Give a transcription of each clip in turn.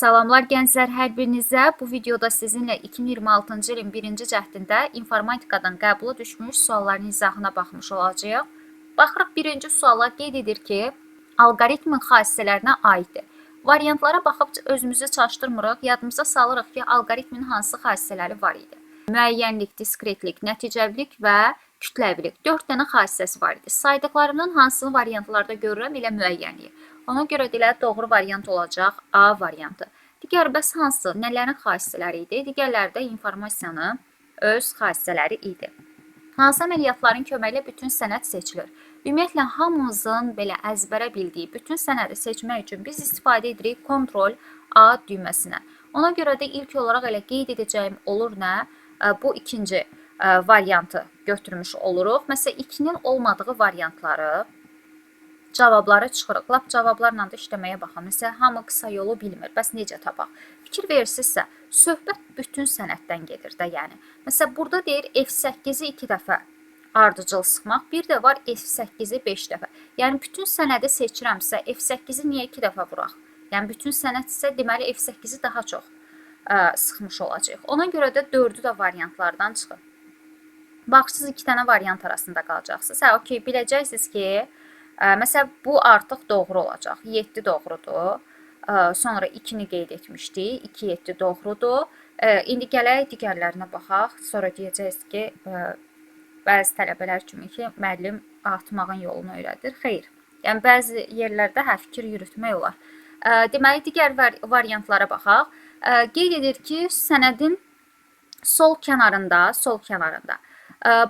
Salamlar gənclər, hər birinizə. Bu videoda sizinlə 2026-cı ilin 1-ci cəhdində informatikadan qəbula düşmüş sualların izahına baxmış olacağıq. Baxırıq, birinci suala qeyd edir ki, alqoritmin xassələrinə aiddir. Variantlara baxıb özümüzü çaşdırmırıq, yadımıza salırıq ki, alqoritmin hansı xassələri var idi. Müəyyənlik, diskretlik, nəticəvilik və kütləvilik. 4 dənə xassəsi var idi. Saydıqlarımdan hansını variantlarda görürəm, elə müəyyənliyi. Ona görə də doğru variant olacaq A variantı. Digər bəs hansı, nələrin xassələri idi? Digərləri də informasiyanın öz xassələri idi. Hansı əməliyyatların köməyi ilə bütün sənəd seçilir? Ümumiyyətlə, hamımızın belə əzbərə bildiyi bütün sənədi seçmək üçün biz istifadə edirik Ctrl A düyməsinə. Ona görə də ilk olaraq elə qeyd edəcəyim olur nə? Bu ikinci variantı götürmüş oluruq. Məsələn, 2-nin olmadığı variantları cavabları çıxırıq. Lap cavablarla da işləməyə baxın. Məsələn, hamı qısa yolu bilmir. Bəs necə tapaq? Fikir verirsinizsə, söhbət bütün sənəddən gedir də, yəni. Məsələn, burada deyir F8-i 2 dəfə ardıcıl sıxmaq, bir də var F8-i 5 dəfə. Yəni, bütün sənədi seçirəmsə, F8-i niyə 2 dəfə vuraq? Yəni, bütün sənəd isə deməli F8-i daha çox sıxmış olacaq. Ona görə də 4-ü də variantlardan çıxır. Baxırsınız, 2 dənə variant arasında qalacaqsınız. Hə, okey, biləcəksiniz ki, məsələn, bu artıq doğru olacaq. 7 doğrudur. Sonra 2-ni qeyd etmişdik. 2, 7 doğrudur. İndi gələk digərlərinə baxaq. Sonra deyəcəksiniz ki, bəzi tələbələr kimi ki, müəllim atmağın yolunu öyrədir. Xeyr. Yəni, bəzi yerlərdə fikir yürütmək olar. Deməli, digər variantlara baxaq. Qeyd edir ki, sənədin sol kənarında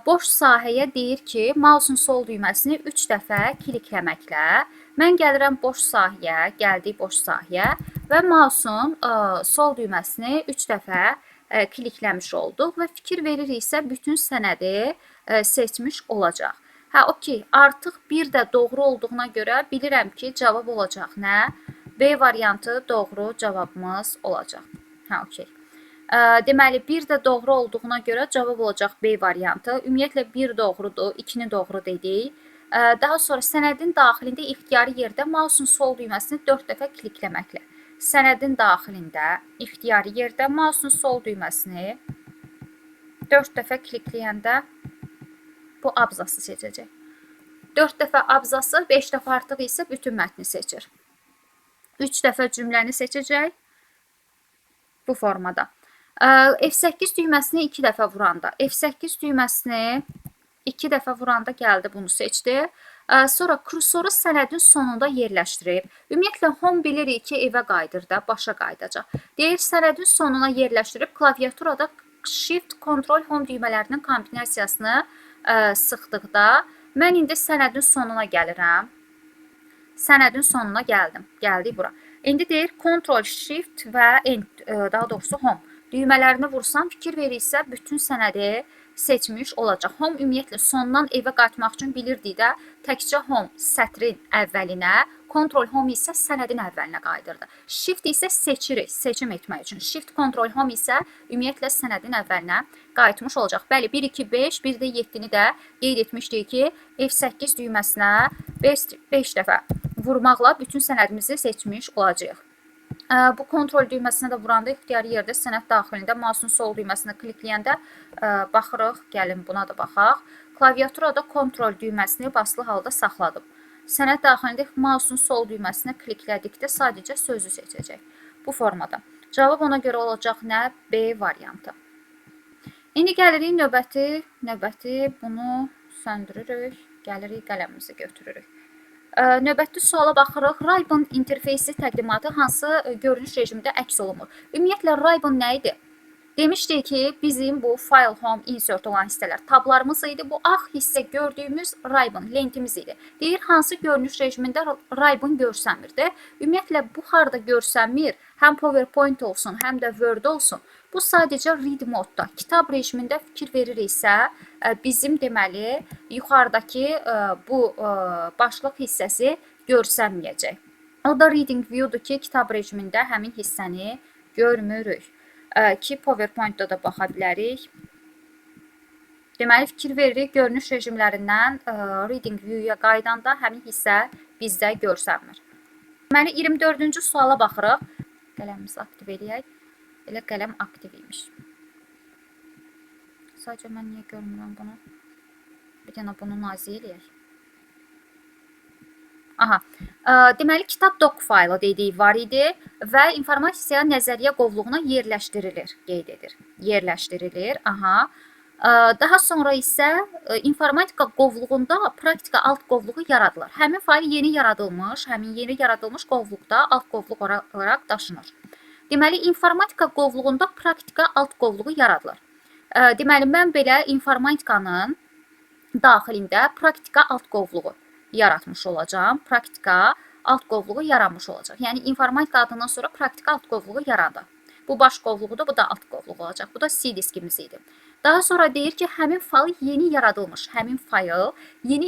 boş sahəyə deyir ki, mausun sol düyməsini 3 dəfə klikləməklə mən gəlirəm boş sahəyə, gəldik boş sahəyə və mausun sol düyməsini 3 dəfə klikləmiş olduq və fikir veririksə bütün sənədi seçmiş olacaq. Hə, okey, artıq bir də doğru olduğuna görə bilirəm ki, cavab olacaq nə? B variantı doğru cavabımız olacaq. Hə, okey. Deməli, bir də doğru olduğuna görə cavab olacaq B variantı. Ümumiyyətlə, 1 doğrudur, 2-ni doğru dedik. Daha sonra sənədin daxilində ixtiyari yerdə mausun sol düyməsini 4 dəfə klikləməklə. Sənədin daxilində ixtiyari yerdə mausun sol düyməsini 4 dəfə klikləyəndə bu abzası seçəcək. 4 dəfə abzası, 5 dəfə artıq isə bütün mətni seçir. 3 dəfə cümləni seçəcək bu formada. F8 düyməsini 2 dəfə vuranda, F8 düyməsini 2 dəfə vuranda gəldi, bunu seçdi. Sonra kursoru sənədin sonunda yerləşdirib. Ümumiyyətlə, home bilirik ki, evə qayıdır da, başa qayıdacaq. Deyir, sənədin sonuna yerləşdirib, klaviaturada Shift, Ctrl, Home düymələrinin kombinasiyasını sıxdıqda, mən indi sənədin sonuna gəlirəm. Sənədin sonuna gəldim, gəldik bura. İndi deyir, Ctrl, Shift və daha doğrusu Home düymələrini vursam, fikir verirsə, bütün sənədi seçmiş olacaq. Home ümumiyyətlə sondan evə qayıtmaq üçün bilirdik də, təkcə Home sətrin əvvəlinə, Ctrl Home isə sənədin əvvəlinə qayıdırdı. Shift isə seçirik, seçim etmək üçün. Shift Ctrl Home isə ümumiyyətlə sənədin əvvəlinə qayıtmış olacaq. Bəli, 1, 2, 5, bir də 7-ni də qeyd etmişdik ki, F8 düyməsinə 5 dəfə vurmaqla bütün sənədimizi seçmiş olacaq. Bu kontrol düyməsinə də vuranda ixtiyari yerdə sənəd daxilində mausun sol düyməsinə klikləyəndə baxırıq, gəlin buna da baxaq. Klaviaturada kontrol düyməsini basılı halda saxladım. Sənəd daxilində mausun sol düyməsinə kliklədikdə sadəcə sözü seçəcək. Bu formada. Cavab ona görə olacaq nə? B variantı. İndi gəlirik növbəti bunu söndürürük, gəlirik qələmimizi götürürük. Növbəti suala baxırıq. Ribbon interfeysi təqdimatı hansı görünüş rejimində əks olunmur? Ümumiyyətlə, Ribbon nə idi? Demişdik ki, bizim bu file, home, insert olan hissələr tablarımız idi. Bu ağ hissə gördüyümüz Ribbon lentimiz idi. Deyir, hansı görünüş rejimində Ribbon görsənmirdi? Ümumiyyətlə, bu harada görsənmir? Həm PowerPoint olsun, həm də Word olsun. Bu sadəcə read modda, kitab rejimində fikir veririksə, bizim deməli yuxarıdakı bu başlıq hissəsi görsənməyəcək. O da reading view-dur ki, kitab rejimində həmin hissəni görmürük. Ki, PowerPoint-da da baxa bilərik. Deməli, fikir veririk, görünüş rejimlərindən reading view-ya qaydanda həmin hissə bizdə görsənmir. Deməli, 24-cü suala baxırıq. Qələmimizi aktiv eləyək. Elə qələm aktiv imiş. Sadəcə mən niyə görmürəm bunu? Bir dənə bunu nazik eləyək. Aha. Deməli, kitab doc faylı dediyi var idi və informasiya nəzəriyyə qovluğuna yerləşdirilir, qeyd edir. Yerləşdirilir. Aha. Daha sonra isə informatika qovluğunda praktika alt qovluğu yaradılır. Həmin fayl yeni yaradılmış qovluqda alt qovluq olaraq daşınır. Deməli, informatika qovluğunda praktika alt qovluğu yaradılır. Deməli, mən belə informatikanın daxilində praktika alt qovluğu yaratmış olacağım. Praktika alt qovluğu yaranmış olacaq. Yəni, informatika adından sonra praktika alt qovluğu yaradı. Bu baş qovluğudur, bu da alt qovluğu olacaq. Bu da C diskimiz idi. Daha sonra deyir ki, həmin fayl yeni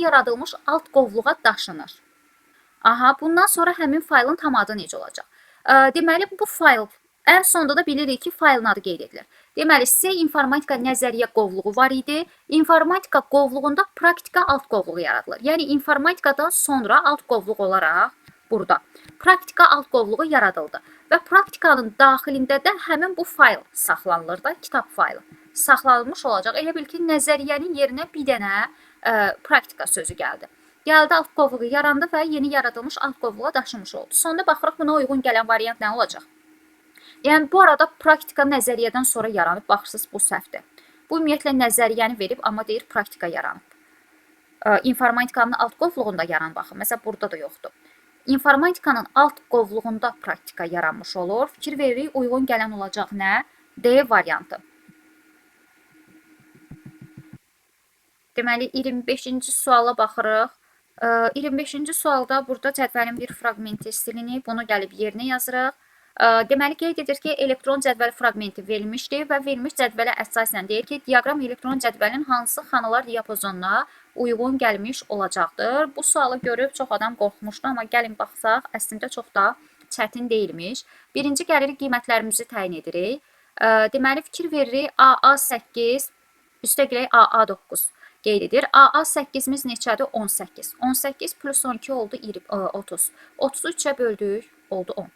yaradılmış alt qovluğa daşınır. Aha, bundan sonra həmin faylın tam adı necə olacaq? Deməli, bu fayl, ən sonda da bilirik ki, faylın adı qeyd edilir. Deməli, C informatika nəzəriyyə qovluğu var idi. İnformatika qovluğunda praktika alt qovluğu yaradılır. Yəni, informatikadan sonra alt qovluq olaraq burada praktika alt qovluğu yaradıldı. Və praktikanın daxilində də həmin bu fayl saxlanılır da, kitab faylı saxlanılmış olacaq. Elə bil ki, nəzəriyyənin yerinə bir dənə praktika sözü gəldi. Gəldi alt qovluğu yarandı və yeni yaradılmış alt qovluğa daşımış oldu. Sonda baxırıq buna uyğun gələn variant nə olacaq? Yəni, bu arada praktika nəzəriyyədən sonra yaranıb, baxırsınız, bu səhvdir. Bu, ümumiyyətlə, nəzəriyyəni verib, amma deyir, praktika yaranıb. İnformatikanın alt qovluğunda yaranıb, baxın, məsələn, burada da yoxdur. İnformatikanın alt qovluğunda praktika yaranmış olur. Fikir veririk, uyğun gələn olacaq nə? D variantı. Deməli, 25-ci suala baxırıq. 25-ci sualda burada cədvəlin bir fraqmenti silinib, bunu gəlib yerinə yazırıq. Deməli, qeyd edir ki, elektron cədvəl fraqmenti verilmişdir və verilmiş cədvələ əsasən deyir ki, diaqram elektron cədvəlin hansı xanalar diapazonuna uyğun gəlmiş olacaqdır. Bu sualı görüb çox adam qorxmuşdu, amma gəlin baxsaq, əslində çox da çətin deyilmiş. Birinci gəlirik, qiymətlərimizi təyin edirik. Deməli, fikir veririk, AA8, üstəgələk AA9 qeyd edir. AA8-imiz neçədir? 18. 18 plus 12 oldu 30. 30-u 3-ə böldük, oldu 10.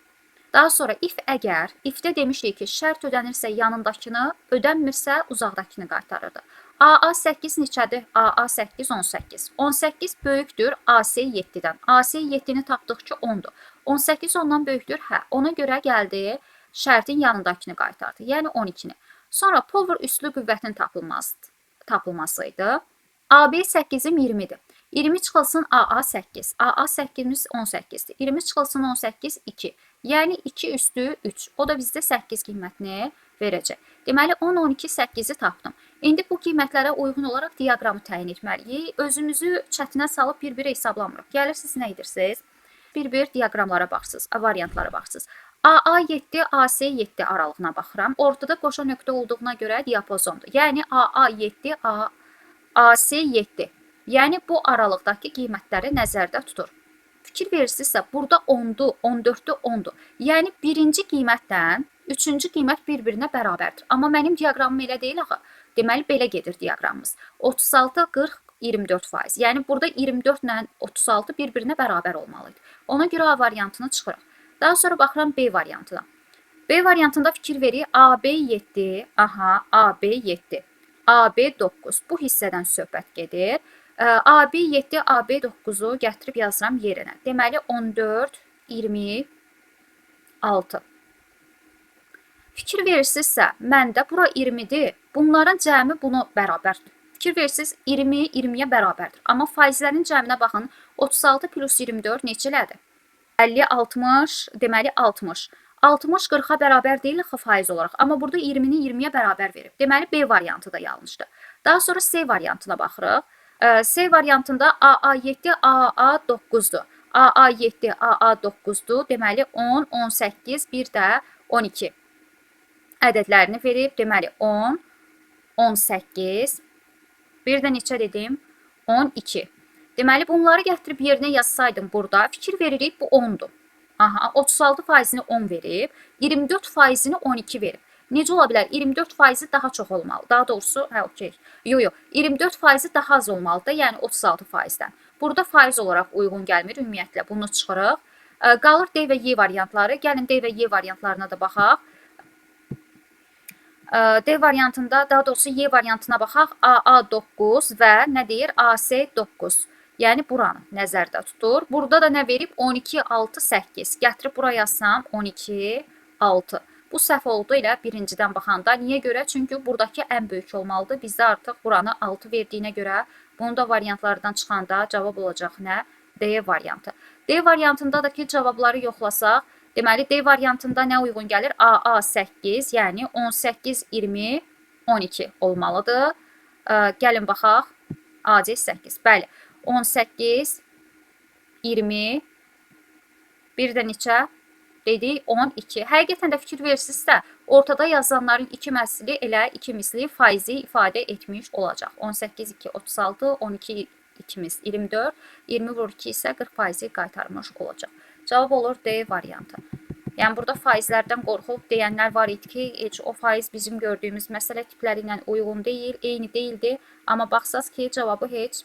Daha sonra if-də demişdik ki, şərt ödənirsə yanındakını, ödənmirsə uzaqdakını qaytarırdı. AA8 neçədir? AA8 18. 18 böyükdür AC7-dən. AC7-ni tapdıq ki, 10-dur. 18 ondan böyükdür, hə. Ona görə gəldi, şərtin yanındakını qaytardı, yəni 12-ni. Sonra power üslü qüvvətin tapılmasıydı. AB8-im 20-dir. 20 çıxılsın AA8. AA8-imiz 18-dir. 20 çıxılsın 18, 2. Yəni 2 üstü 3. O da bizdə 8 qiymətini verəcək. Deməli 10, 12, 8-i tapdım. İndi bu qiymətlərə uyğun olaraq diaqramı təyin etməliyik. Özümüzü çətinə salıb bir-bir hesablamırıq. Gəlirsiniz, nə edirsiniz? Bir-bir diaqramlara baxırsınız, variantlara baxırsınız. AA7, AC7 aralığına baxıram. Ortada qoşa nöqtə olduğuna görə diapazondur. Yəni AA7, AC7. Yəni bu aralıqdakı qiymətləri nəzərdə tutur. Fikir verirsinizsə, burada 10-dur, 14-dür, 10-dur. Yəni birinci qiymətdən üçüncü qiymət bir-birinə bərabərdir. Amma mənim diaqramım elə deyil axı. Deməli, belə gedir diaqramımız. 36, 40, 24%. Yəni burada 24 ilə 36 bir-birinə bərabər olmalıydı. Ona görə A variantını çıxırıq. Daha sonra baxıram B variantına. B variantında fikir veririk. AB7, AB7, AB9. Bu hissədən söhbət gedir. AB7, AB9-u gətirib yazıram yerinə. Deməli, 14, 26. Fikir verirsinizsə, məndə bura 20-dir. Bunların cəmi bunu bərabərdir. Fikir verirsiniz, 20, 20-yə bərabərdir. Amma faizlərin cəminə baxın, 36 plus 24 neçələrdir? 50, 60, deməli 60. 60 40-a bərabər deyil axı faiz olaraq. Amma burada 20-ni 20-yə bərabər verib. Deməli, B variantı da yanlışdır. Daha sonra C variantına baxırıq. C variantında AA7, AA9-dur. AA7, AA9-dur. Deməli, 10, 18, bir də 12 ədədlərini verib. Deməli, 10, 18, bir də neçə dedim? 12. Deməli, bunları gətirib yerinə yazsaydım burada, fikir veririk, bu 10-dur. 36 faizini 10 verib, 24 faizini 12 verib. Necə ola bilər? 24 faizi daha çox olmalı. Daha doğrusu, okey. Yox, 24 faizi daha az olmalıdır, yəni 36 faizdən. Burada faiz olaraq uyğun gəlmir, ümumiyyətlə bunu çıxırıq. Qalır D və Y variantları. Gəlin D və Y variantlarına da baxaq. D variantında, daha doğrusu Y variantına baxaq. AA9 və nə deyir? AC9. Yəni buranı nəzərdə tutur. Burada da nə verib? 12, 6, 8. Gətirib bura yazsam 12, 6. Bu səhv oldu elə birincidən baxanda. Niyə görə? Çünki buradakı ən böyük olmalıdır. Bizdə artıq buranı 6 verdiyinə görə bunu da variantlardan çıxanda cavab olacaq nə? D variantı. D variantındakı cavabları yoxlasaq, deməli, D variantında nə uyğun gəlir? AA 8, yəni 18, 20, 12 olmalıdır. Gəlin baxaq. AC 8. Bəli, 18, 20, bir də neçə? Dedik 12. Həqiqətən də fikir verirsinizsə, ortada yazılanların iki məsli elə iki misli faizi ifadə etmiş olacaq. 18, 2, 36, 12, 2'miz 24, 20 vur 2 isə 40% qaytarmış olacaq. Cavab olur D variantı. Yəni burada faizlərdən qorxub deyənlər var idi ki, heç o faiz bizim gördüyümüz məsələ tipləri ilə uyğun deyil, eyni deyildi. Amma baxsaz ki, cavabı heç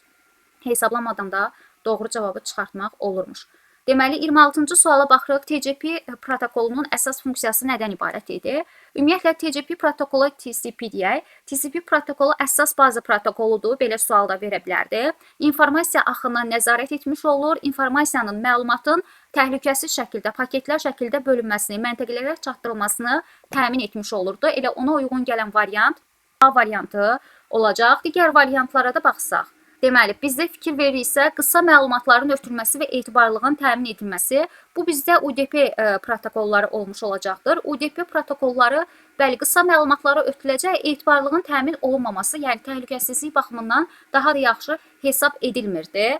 hesablamadan da doğru cavabı çıxartmaq olurmuş. Deməli, 26-cı suala baxırıq. TCP protokolunun əsas funksiyası nədən ibarət idi? Ümumiyyətlə, TCP protokolu TCP deyək. TCP protokolu əsas baza protokoludur. Belə sual da verə bilərdi. İnformasiya axınına nəzarət etmiş olur. İnformasiyanın, məlumatın təhlükəsiz şəkildə, paketlər şəkildə bölünməsini, məntəqələrə çatdırılmasını təmin etmiş olurdu. Elə ona uyğun gələn variant A variantı olacaq. Digər variantlara da baxsaq. Deməli, bizdə fikir verirsə, qısa məlumatların ötürülməsi və etibarlılığın təmin edilməsi, bu bizdə UDP protokolları olmuş olacaqdır. UDP protokolları, bəli, qısa məlumatlara ötürüləcək, etibarlılığın təmin olunmaması, yəni təhlükəsizlik baxımından daha da yaxşı hesab edilmirdi.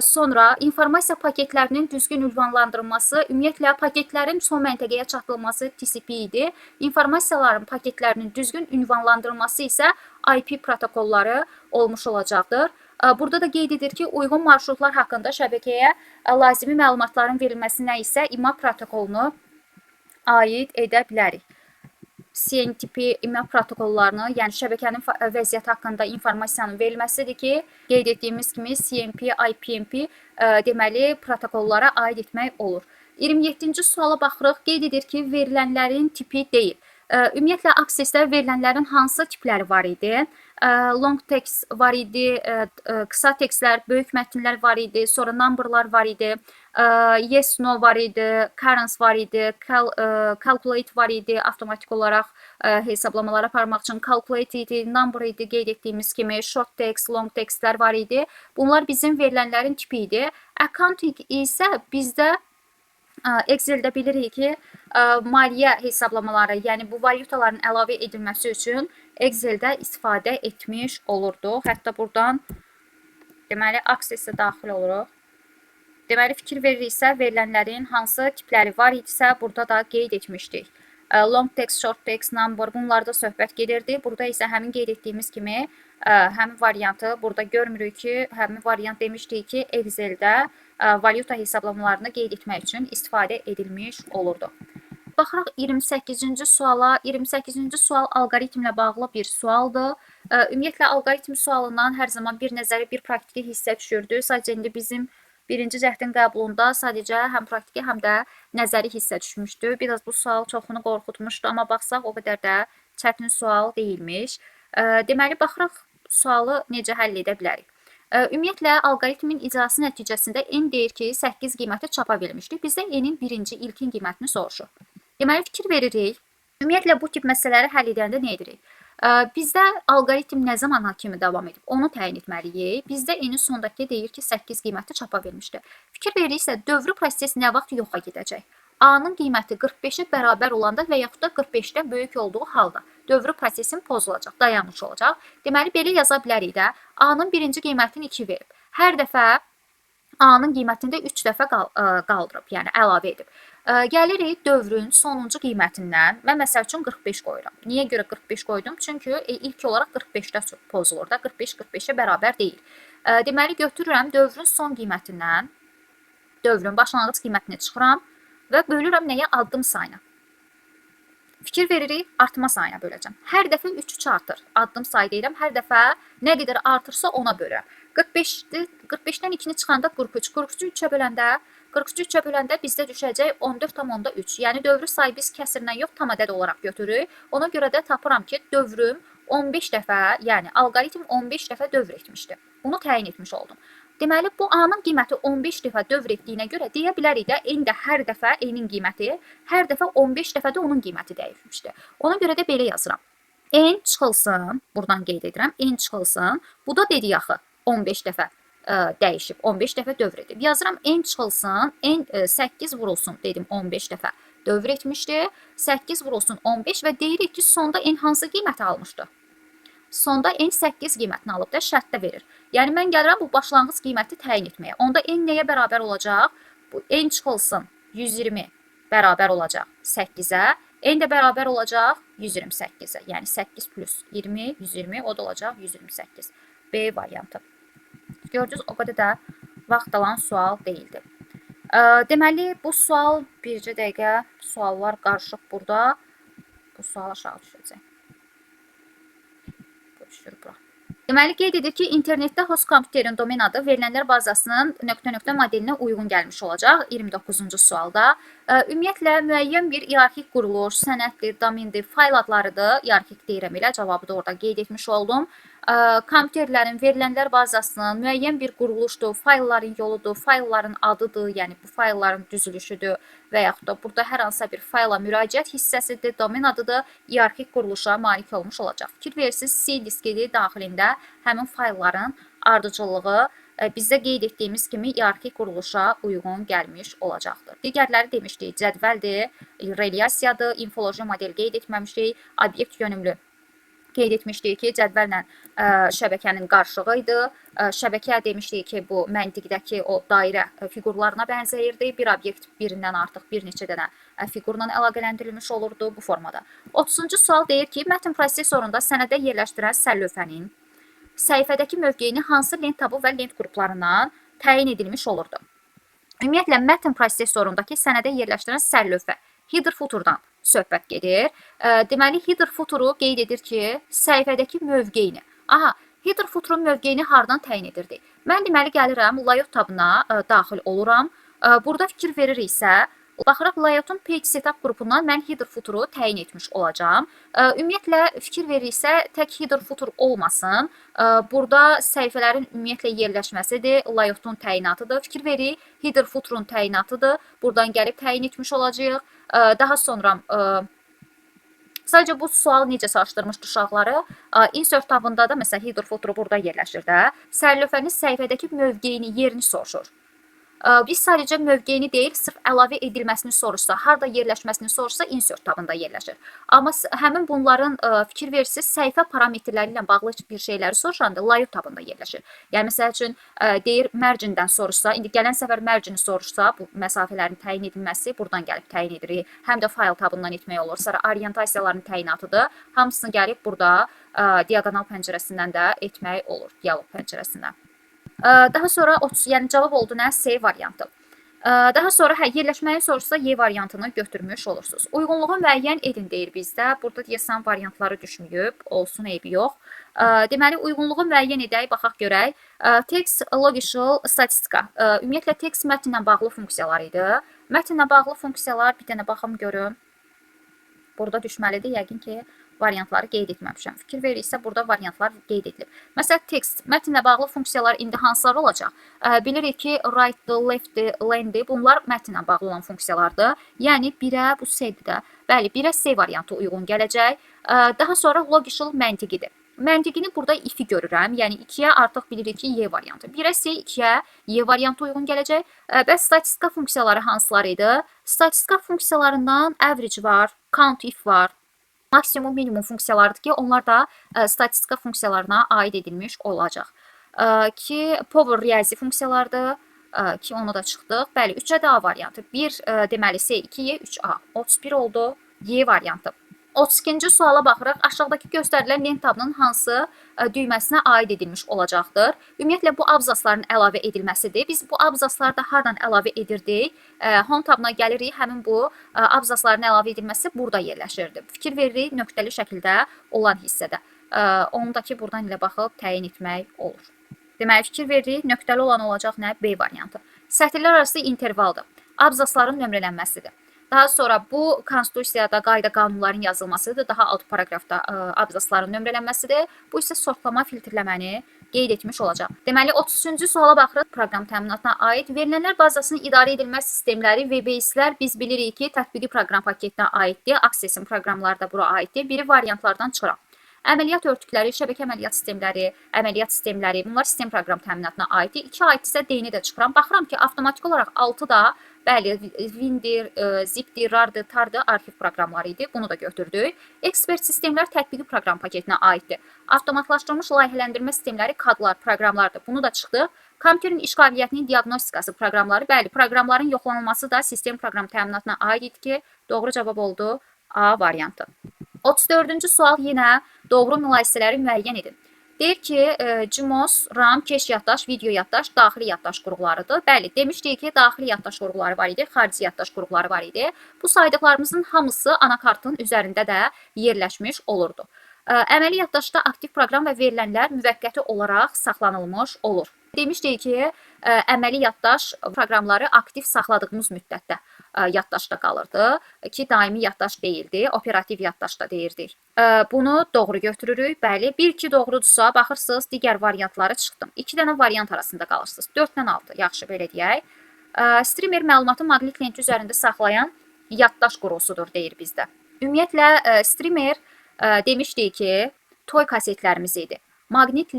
Sonra informasiya paketlərinin düzgün ünvanlandırılması, ümumiyyətlə paketlərin son məntəqəyə çatdırılması TCP idi. İnformasiyaların paketlərinin düzgün ünvanlandırılması isə IP protokolları olmuş olacaqdır. Burada da qeyd edir ki, uyğun marşrutlar haqqında şəbəkəyə lazımi məlumatların verilməsinə isə IMA protokolunu aid edə bilərik. CNTP IMA protokollarını, yəni şəbəkənin vəziyyəti haqqında informasiyanın verilməsidir ki, qeyd etdiyimiz kimi CNP, IPMP deməli protokollara aid etmək olur. 27-ci suala baxırıq. Qeyd edir ki, verilənlərin tipi deyil. Ümumiyyətlə, akseslər verilənlərin hansı tipləri var idi? Long text var idi, qısa tekstlər, böyük mətnlər var idi, sonra numberlar var idi, yes, no var idi, currents var idi, calculate var idi, avtomatik olaraq hesablamaları aparmaq üçün calculate idi, number idi, qeyd etdiyimiz kimi, short text, long textlər var idi. Bunlar bizim verilənlərin tipi idi. Accounting isə bizdə Excel-də bilirik ki, maliyyə hesablamaları, yəni bu valyutaların əlavə edilməsi üçün Excel-də istifadə etmiş olurduq. Hətta buradan deməli access-ə daxil oluruq. Deməli fikir veririksə, verilənlərin hansı tipləri var idisə, burada da qeyd etmişdik. Long text, short text, number, bunlarda söhbət gedirdi. Burada isə həmin qeyd etdiyimiz kimi həmin variantı burada görmürük ki, həmin variant demişdik ki, Excel-də valyuta hesablamalarını qeyd etmək üçün istifadə edilmiş olurdu. Baxırıq 28-ci suala. 28-ci sual alqoritmlə bağlı bir sualdır. Ümumiyyətlə, alqoritm sualından hər zaman bir nəzəri, bir praktiki hissə düşürdü. Sadəcə indi bizim birinci cəhdin qəbulunda sadəcə həm praktiki, həm də nəzəri hissə düşmüşdü. Biraz bu sual çoxunu qorxutmuşdu, amma baxsaq o qədər də çətin sual deyilmiş. Deməli, baxırıq sualı necə həll edə bilərik. Ümumiyyətlə, alqoritmin icrası nəticəsində n deyir ki, 8 qiyməti çapa verilmişdir. Bizdə n-in birinci, ilkin qiymətini soruşur. Deməli, fikir veririk. Ümumiyyətlə, bu tip məsələləri həll edəndə nə edirik? Bizdə alqoritm nə zaman kimi davam edib, onu təyin etməliyik. Bizdə n-in sondakı deyir ki, 8 qiyməti çapa verilmişdir. Fikir veririksə, dövrü proses nə vaxt yoxa gedəcək? A-nın qiyməti 45-ə bərabər olanda və yaxud da 45-dən böyük olduğu halda dövrü prosesin pozulacaq, dayanmış olacaq. Deməli, belə yaza bilərik də, A-nın birinci qiymətini 2 verib. Hər dəfə A-nın qiymətində 3 dəfə qaldırıb, yəni əlavə edib. Gəlirik dövrün sonuncu qiymətindən. Mən məsəl üçün 45 qoyuram. Niyə görə 45 qoydum? Çünki ilk olaraq 45-də pozulur da, 45 45-ə bərabər deyil. Deməli, götürürəm dövrün son qiymətindən, dövrün başlanğıc qiymətini çıxıram və bölürəm nəyə? Addım sayına. Fikir veririk, artma sayına böləcəm. Hər dəfə 3-3 artır. Addım sayı deyirəm, hər dəfə nə qədər artırsa ona bölürəm. 45-dən 2-ni çıxanda 43. 43-ü 3-ə böləndə 43-ə böləndə bizdə düşəcək 14,3. Yəni dövrü sayı biz kəsrlə yox, tam ədəd olaraq götürürük. Ona görə də tapıram ki, dövrüm 15 dəfə, yəni alqoritm 15 dəfə dövr etmişdi. Bunu təyin etmiş oldum. Deməli, bu A-nın qiyməti 15 dəfə dövr etdiyinə görə deyə bilərik də, n də hər dəfə n-in qiyməti, hər dəfə 15 dəfə də onun qiyməti dəyişmişdi. Ona görə də belə yazıram. N çıxılsın, buradan qeyd edirəm, n çıxılsın. Bu da dedik axı 15 dəfə dəyişib, 15 dəfə dövr edib. Yazıram n çıxılsın, n 8 vurulsun dedim 15 dəfə dövr etmişdi. 8 vurulsun 15 və deyirik ki, sonda n hansı qiyməti almışdı? Sonda n 8 qiymətini alıb da şərtdə verir. Yəni mən gəlirəm bu başlanğıc qiyməti təyin etməyə. Onda n nəyə bərabər olacaq? Bu n çıxılsın 120 bərabər olacaq 8-ə. N də bərabər olacaq 128-ə. Yəni 8 plus 20, 120, o da olacaq 128. B variantı. Gördünüz, o qədər də vaxt alan sual deyildi. Deməli, bu sual bircə dəqiqə, suallar qarışıq burada. Bu sual aşağı düşəcək. Düşür bura. Deməli, qeyd edir ki, internetdə host kompüterin domen adı verilənlər bazasının nöqtə-nöqtə modelinə uyğun gəlmiş olacaq 29-cu sualda. Ümumiyyətlə, müəyyən bir iyerarxik quruluş, sənəddir, domendir, fayl adlarıdır. İyerarxik deyirəm elə, cavabı da orada qeyd etmiş oldum. Kompüterlərin verilənlər bazasının müəyyən bir quruluşdur, faylların yoludur, faylların adıdır, yəni bu faylların düzülüşüdür və yaxud da burada hər hansısa bir fayla müraciət hissəsidir, domen adıdır, iyerarxik quruluşa malik olmuş olacaq. Fikir verirsiniz, C diski daxilində həmin faylların ardıcıllığı bizdə qeyd etdiyimiz kimi iyerarxik quruluşa uyğun gəlmiş olacaqdır. Digərləri demişdik, cədvəldir, relyasiyadır, infoloji model qeyd etməmişdik, obyekt yönümlü qeyd etmişdik ki, cədvəllə şəbəkənin qarşılığı idi. Şəbəkə demişdik ki, bu məntiqdəki o dairə fiqurlarına bənzəyirdi. Bir obyekt birindən artıq bir neçə dənə fiqurla əlaqələndirilmiş olurdu bu formada. 30-cu sual deyir ki, mətn prosesorunda sənədə yerləşdirən səll lövhənin səhifədəki mövqeyini hansı lent tabu və lent qruplarından təyin edilmiş olurdu? Ümumiyyətlə, mətn prosesorundakı sənədə yerləşdirən səll lövhə header footerdan söhbət gedir. Deməli, header footeru qeyd edir ki, səhifədəki mövqeyini. Aha, header footerun mövqeyini hardan təyin edirdik? Mən deməli gəlirəm, layout tabına daxil oluram. Burada fikir verir isə, baxıraq layoutun page setup qrupundan mən header footeru təyin etmiş olacağam. Ümumiyyətlə, fikir verir isə tək header footer olmasın. Burada səhifələrin ümumiyyətlə yerləşməsidir, layoutun təyinatıdır. Fikir verir, header footerun təyinatıdır. Buradan gəlib təyin etmiş olacağıq. Daha sonra sadəcə bu sual necə çağrışdırmışdı uşaqları? Insert tabında da məsələn header footeru burada yerləşir də. Səll lövhənin səhifədəki mövqeyini, yerini soruşur. Biz sadəcə mövqeyini deyil, sırf əlavə edilməsini soruşsa, harda yerləşməsini soruşsa insert tabında yerləşir. Amma həmin bunların fikir verirsiniz, səhifə parametrləri ilə bağlı bir şeyləri soruşanda layout tabında yerləşir. Yəni məsəl üçün deyir margin-dən soruşsa, indi gələn səfər margin-i soruşsa, bu məsafələrin təyin edilməsi buradan gəlib təyin edirik. Həm də fayl tabından etmək olur. Sonra orientasiyaların təyinatıdır. Hamısını gəlib burada diagonal pəncərəsindən də etmək olur, dialog pəncərəsindən. Daha sonra yəni cavab oldu nə? C variantı. Daha sonra yerləşməyi soruşsa Y variantını götürmüş olursunuz. Uyğunluğu müəyyən edin deyir bizdə. Burada deyəsən variantları düşməyib, olsun eybi yox. Deməli uyğunluğu müəyyən edək, baxaq görək. Text, logical, statistika. Ümumiyyətlə text mətnlə bağlı funksiyalar idi. Mətnlə bağlı funksiyalar bir dənə baxım görüm. Burada düşməlidir, yəqin ki variantları qeyd etməmişəm. Fikir verirsə, burada variantlar qeyd edilib. Məsələn, text, mətnlə bağlı funksiyalar indi hansılar olacaq? Bilirik ki, right, left, land, bunlar mətnlə bağlı olan funksiyalardır. Yəni, 1-ə, bu C-dir də. Bəli, 1-ə C variantı uyğun gələcək. Daha sonra logical məntiqidir. Məntiqini burada if-i görürəm. Yəni, 2-yə artıq bilirik ki, Y variantı. 1-ə C, 2-yə Y variantı uyğun gələcək. Bəs statistika funksiyaları hansılar idi? Statistika funksiyalarından average var, count if var. Maksimum, minimum funksiyalardır ki, onlar da statistika funksiyalarına aid edilmiş olacaq. Ki, power riyazi funksiyalardır ki, onu da çıxdıq. Bəli, 3-ə də A variantı. 1, deməli, C, 2-yə 3A. 31 oldu, Y variantı. 32-ci suala baxırıq. Aşağıdakı göstərilən lent tabının hansı düyməsinə aid edilmiş olacaqdır? Ümumiyyətlə, bu abzasların əlavə edilməsidir. Biz bu abzasları da hardan əlavə edirdik? Home tabına gəlirik, həmin bu abzasların əlavə edilməsi burada yerləşirdi. Fikir veririk, nöqtəli şəkildə olan hissədə. Onu da ki, buradan ilə baxıb təyin etmək olur. Deməli, fikir veririk, nöqtəli olan olacaq nə? B variantı. Sətirlər arası intervaldır. Abzasların nömrələnməsidir. Daha sonra bu konstitusiyada qayda qanunların yazılmasıdır. Daha alt paragrafda abzasların nömrələnməsidir. Bu isə sortlama, filtrləməni qeyd etmiş olacaq. Deməli 33-cü suala baxırıq. Proqram təminatına aid verilənlər bazasının idarə edilmə sistemləri VBS-lər biz bilirik ki, tətbiqi proqram paketinə aiddir. Access-in proqramları da bura aiddir. Biri variantlardan çıxıram. Əməliyyat örtükləri, şəbəkə əməliyyat sistemləri, bunlar sistem proqram təminatına aiddir. 2 aiddirsə D-ni də çıxıram. Baxıram ki, avtomatik olaraq 6 da bəli, Windir, Zipdir, Rardır, Tardır arxiv proqramları idi. Bunu da götürdük. Ekspert sistemlər tətbiqi proqram paketinə aiddir. Avtomatlaşdırılmış layihələndirmə sistemləri, kadlar, proqramlardır. Bunu da çıxdıq. Kompüterin işqaliyyətinin diaqnostikası proqramları, bəli, proqramların yoxlanılması da sistem proqram təminatına aid idi ki, doğru cavab oldu A variantı. 34-cü sual yenə doğru mülahisələri müəyyən edin. Deyir ki, CMOS, RAM, keş yaddaş, video yaddaş, daxili yaddaş qurğularıdır. Bəli, demişdik ki, daxili yaddaş qurğuları var idi, xarici yaddaş qurğuları var idi. Bu saydıqlarımızın hamısı anakartın üzərində də yerləşmiş olurdu. Əməli yaddaşda aktiv proqram və verilənlər müvəqqəti olaraq saxlanılmış olur. Demişdik ki, əməli yaddaş proqramları aktiv saxladığımız müddətdə yaddaşda qalırdı ki, daimi yaddaş deyildi, operativ yaddaşda deyirdik. Bunu doğru götürürük. Bəli, 1-2 doğrudursa, baxırsınız, digər variantları çıxdım. 2 dənə variant arasında qalırsınız. 4-dən 6, yaxşı belə deyək. Streamer məlumatı maqnit lenti üzərində saxlayan yaddaş qurğusudur, deyir bizdə. Ümumiyyətlə, streamer demişdik ki, toy kasetlərimiz idi. Maqnit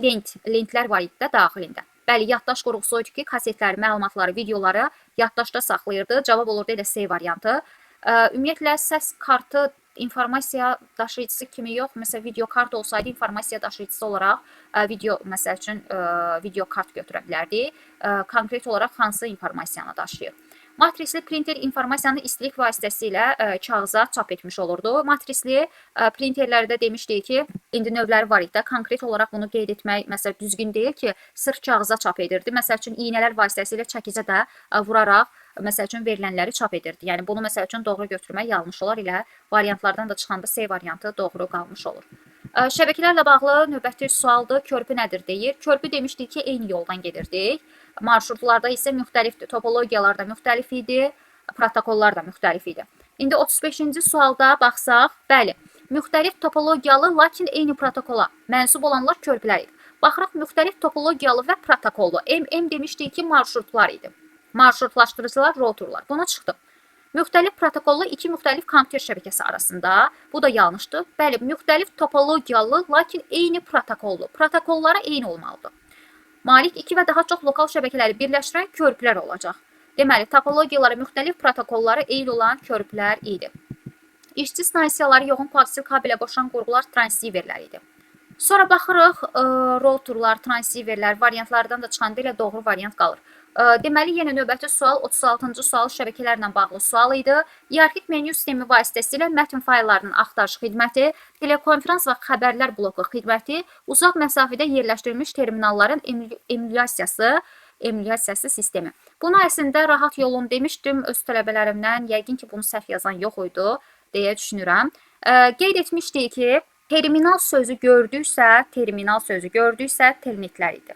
lentlər var idi də daxilində. Bəli, yaddaş qurğusu idi ki, kasetləri, məlumatları, videoları yaddaşda saxlayırdı. Cavab olurdu elə C variantı. Ümumiyyətlə, səs kartı informasiya daşıyıcısı kimi yox. Məsələn, video kart olsaydı, informasiya daşıyıcısı olaraq məsəl üçün, video kart götürə bilərdik. Konkret olaraq hansı informasiyanı daşıyır? Matrisli printer informasiyanı istilik vasitəsilə kağıza çap etmiş olurdu. Matrisli printerlərdə demişdik ki, indi növləri var idi. Konkret olaraq bunu qeyd etmək məsələn düzgün deyil ki, sırf kağıza çap edirdi. Məsəl üçün iynələr vasitəsilə çəkicə də vuraraq məsəl üçün verilənləri çap edirdi. Yəni bunu məsəl üçün doğru götürmək yanlış olar, ilə variantlardan da çıxanda C variantı doğru qalmış olur. Şəbəkələrlə bağlı növbəti sualdır. Körpü nədir deyir. Körpü demişdik ki, eyni yoldan gedirdik. Marşrutlarda isə müxtəlifdir. Topologiyalar da müxtəlif idi, protokollar da müxtəlif idi. İndi 35-ci sualda baxsaq, bəli, müxtəlif topologiyalı, lakin eyni protokola mənsub olanlar körpülər idi. Baxırıq, müxtəlif topologiyalı və protokollu. MM demişdik ki, marşrutlar idi. Marşrutlaşdırıcılar, rotorlar. Buna çıxdım. Müxtəlif protokollu iki müxtəlif kompüter şəbəkəsi arasında. Bu da yanlışdır. Bəli, müxtəlif topologiyalı, lakin eyni protokollu. Protokollara eyni olmalıdır. Malik 2 və daha çox lokal şəbəkələri birləşdirən körpülər olacaq. Deməli, topologiyaları, müxtəlif protokolları eyni olan körpülər idi. İşçi stansiyaları yoğun koaksil kabelə qoşulan qurğular transiverlər idi. Sonra baxırıq, rotorlar, transiverlər variantlardan da çıxanda elə doğru variant qalır. Deməli, yenə növbəti sual 36-cı sual şəbəkələrlə bağlı sual idi. Hiyerarxik menyu sistemi vasitəsilə mətn fayllarının axtarış xidməti, telekonferans və xəbərlər bloku xidməti, uzaq məsafədə yerləşdirilmiş terminalların emulyasiyası sistemi. Bunu əslində rahat yolun demişdim öz tələbələrimdən. Yəqin ki, bunu səhv yazan yox idi deyə düşünürəm. Qeyd etmişdik ki, terminal sözü gördüksə, telnetlər idi.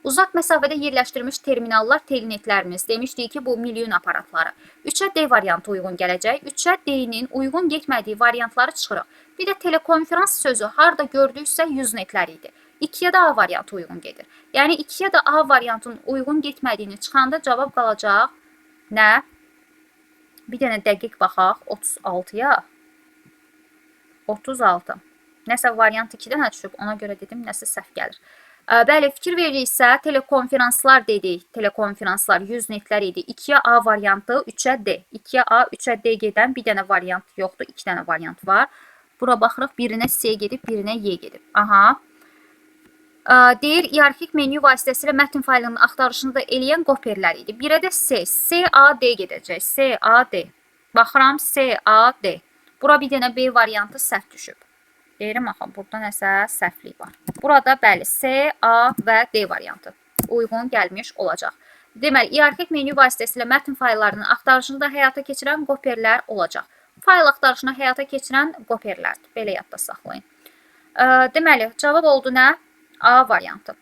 Uzaq məsafədə yerləşdirilmiş terminallar telnetlərimiz. Demişdik ki, bu milyon aparatları. 3-ə D variantı uyğun gələcək. 3-ə D-nin uyğun getmədiyi variantları çıxırıq. Bir də telekonferans sözü harda gördüksə 100 netlər idi. 2-yə də A variantı uyğun gedir. Yəni 2-yə də A variantının uyğun getmədiyini çıxanda cavab qalacaq nə? Bir dənə dəqiq baxaq. 36-ya. 36. Nəsə variant 2-dən düşüb. Ona görə dedim, nəsə səhv gəlir. Bəli, fikir veririksə, telekonferanslar dedik. Telekonferanslar 100 netlər idi. 2-yə A variantı, 3-ə D. 2-yə A, 3-ə D gedən bir dənə variant yoxdur. 2 dənə variant var. Bura baxırıq, birinə C gedib, birinə Y gedib. Aha. Deyir, hiyerarxik menyu vasitəsilə mətn faylının axtarışını da eləyən qoperlər idi. Birə də C. C-A-D gedəcək. C-A-D. Baxıram, C-A-D. Bura bir dənə B variantı səhv düşüb. Deyirəm, axı, burada nəsə səhvlik var. Burada, bəli, C, A və D variantı uyğun gəlmiş olacaq. Deməli, hiyerarxik menyu vasitəsilə mətn fayllarının axtarışını da həyata keçirən qoperlər olacaq. Fayl axtarışını həyata keçirən qoperlərdir. Belə yadda saxlayın. Deməli, cavab oldu nə? A variantı.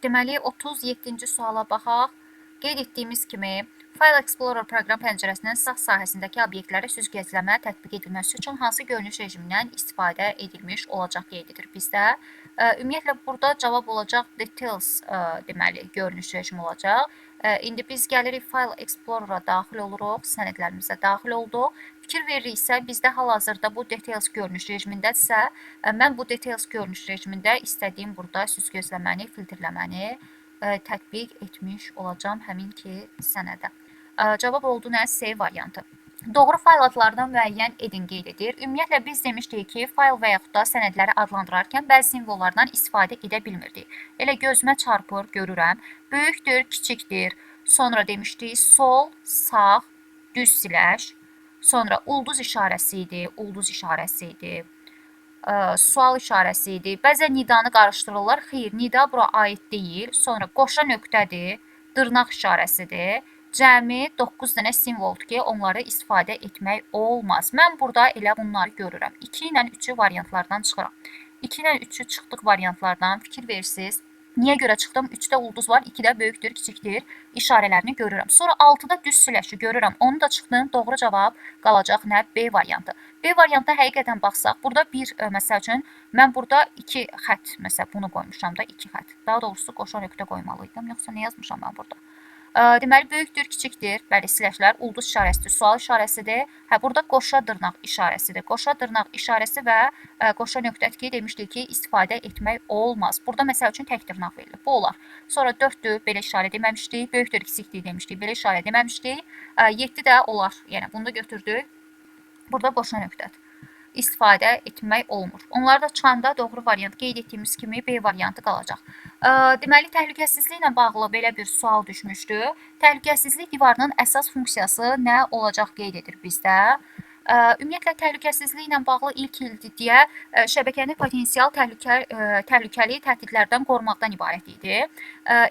Deməli, 37-ci suala baxaq. Qeyd etdiyimiz kimi, File Explorer proqram pəncərəsinin sağ sahəsindəki obyektləri süzgəcləmə tətbiq edilməsi üçün hansı görünüş rejimindən istifadə edilmiş olacaq qeyd edir bizdə. Ümumiyyətlə, burada cavab olacaq Details deməli görünüş rejimi olacaq. İndi biz gəlirik File Explorer-a daxil oluruq, sənədlərimizə daxil olduq. Fikir veririksə, bizdə hal-hazırda bu Details görünüş rejimindədirsə, mən bu Details görünüş rejimində istədiyim burada süzgəcləməni, filtrləməni tətbiq etmiş olacağım həmin ki sənədə. Cavab oldu nə? C variantı. Doğru fayl adlarını müəyyən edin qeyd edir. Ümumiyyətlə biz demişdik ki, fayl və yaxud da sənədləri adlandırarkən bəzi simvollardan istifadə edə bilmirdik. Elə gözümə çarpır, görürəm. Böyükdür, kiçikdir. Sonra demişdik sol, sağ, düz siləş. Sonra ulduz işarəsi idi, ulduz işarəsi idi. Sual işarəsi idi. Bəzən nidanı qarışdırırlar. Xeyr, nida bura aid deyil. Sonra qoşa nöqtədir, dırnaq işarəsidir. Cəmi 9 dənə simvoldur ki, onları istifadə etmək olmaz. Mən burada elə bunları görürəm. 2 ilə 3-ü variantlardan çıxıram. 2 ilə 3-ü çıxdıq variantlardan. Fikir verirsiniz. Niyə görə çıxdım? 3-də ulduz var, 2-də böyükdür, kiçikdir işarələrini görürəm. Sonra 6-da düz siləşi görürəm. Onu da çıxdım. Doğru cavab qalacaq nə? B variantı. B variantına həqiqətən baxsaq, burada məsəl üçün, mən burada 2 xət, məsəl bunu qoymuşam da, 2 xət. Daha doğrusu qoşa nöqtə qoymalıydım, yoxsa nə yazmışam mən burada? Deməli, böyükdür, kiçikdir, bəli, siləşlər, ulduz işarəsidir, sual işarəsidir. Burada qoşa dırnaq işarəsidir. Qoşa dırnaq işarəsi və qoşa nöqtədir ki, demişdik ki, istifadə etmək olmaz. Burada məsəl üçün tək dırnaq verilir. Bu olar. Sonra 4-dür, belə işarə deməmişdik. Böyükdür, kiçikdir demişdik, belə işarə deməmişdik. 7 də olar. Yəni, bunu da götürdük. Burada qoşa nöqtədir. İstifadə etmək olmur. Onları da çıxanda doğru variant qeyd etdiyimiz kimi B variantı qalacaq. Deməli, təhlükəsizliklə bağlı belə bir sual düşmüşdü. Təhlükəsizlik divarının əsas funksiyası nə olacaq qeyd edir bizdə. Ümumiyyətlə, təhlükəsizliklə bağlı ilk ildiyə şəbəkəni potensial təhlükəli təhdidlərdən qorumaqdan ibarət idi.